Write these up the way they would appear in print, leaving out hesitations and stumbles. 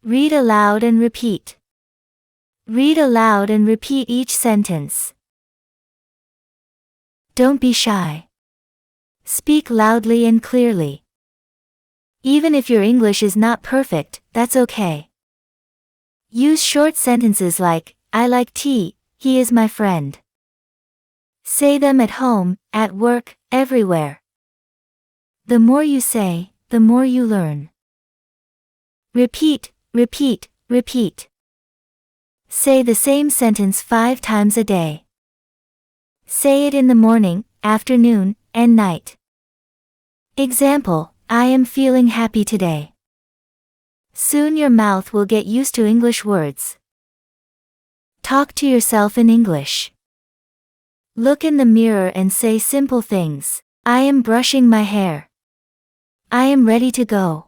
Read aloud and repeat. Read aloud and repeat each sentence. Don't be shy. Speak loudly and clearly. Even if your English is not perfect, that's okay. Use short sentences like, I like tea, he is my friend. Say them at home, at work, everywhere. The more you say, the more you learn. Repeat, repeat, repeat. Say the same sentence 5 times a day. Say it in the morning, afternoon, and night. Example, I am feeling happy today. Soon your mouth will get used to English words. Talk to yourself in English. Look in the mirror and say simple things. I am brushing my hair. I am ready to go.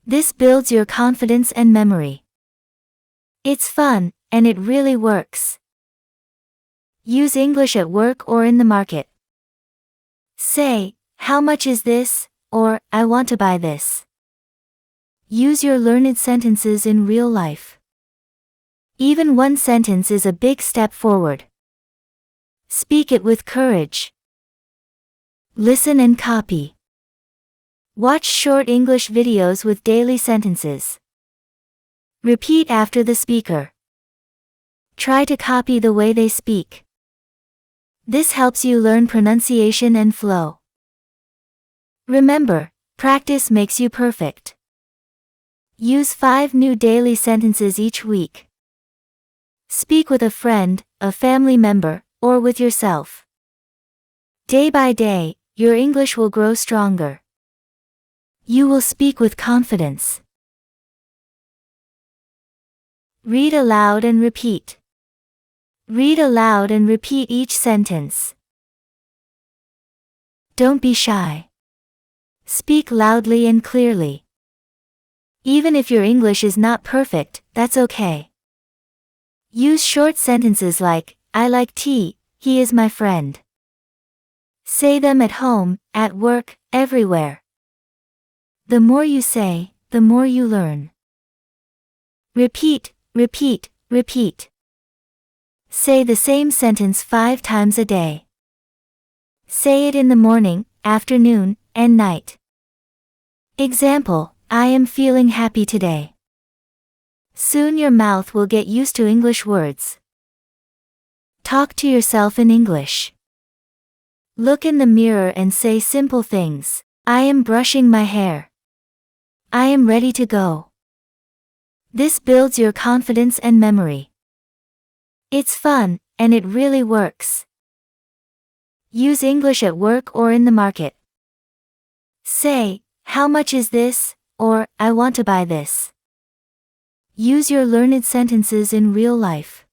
This builds your confidence and memory. It's fun, and it really works. Use English at work or in the market. Say, how much is this? Or, I want to buy this. Use your learned sentences in real life. Even one sentence is a big step forward. Speak it with courage. Listen and copy. Watch short English videos with daily sentences. Repeat after the speaker. Try to copy the way they speak. This helps you learn pronunciation and flow. Remember, practice makes you perfect. Use 5 new daily sentences each week. Speak with a friend, a family member, or with yourself. Day by day, your English will grow stronger. You will speak with confidence. Read aloud and repeat. Read aloud and repeat each sentence. Don't be shy. Speak loudly and clearly. Even if your English is not perfect, that's okay. Use short sentences like, I like tea, he is my friend. Say them at home, at work, everywhere. The more you say, the more you learn. Repeat, repeat, repeat. Say the same sentence 5 times a day. Say it in the morning, afternoon, and night. Example, I am feeling happy today. Soon your mouth will get used to English words. Talk to yourself in English. Look in the mirror and say simple things. I am brushing my hair. I am ready to go. This builds your confidence and memory. It's fun, and it really works. Use English at work or in the market. Say, how much is this? Or, I want to buy this. Use your learned sentences in real life.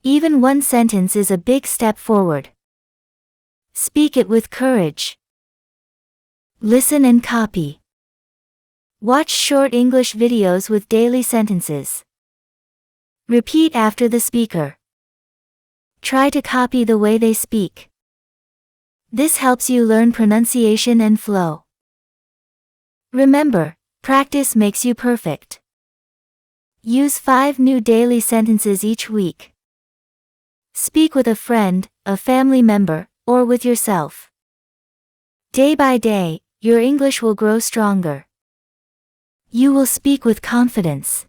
Even one sentence is a big step forward. Speak it with courage. Listen and copy. Watch short English videos with daily sentences. Repeat after the speaker. Try to copy the way they speak. This helps you learn pronunciation and flow. Remember, practice makes you perfect. Use 5 new daily sentences each week. Speak with a friend, a family member, or with yourself. Day by day, your English will grow stronger. You will speak with confidence.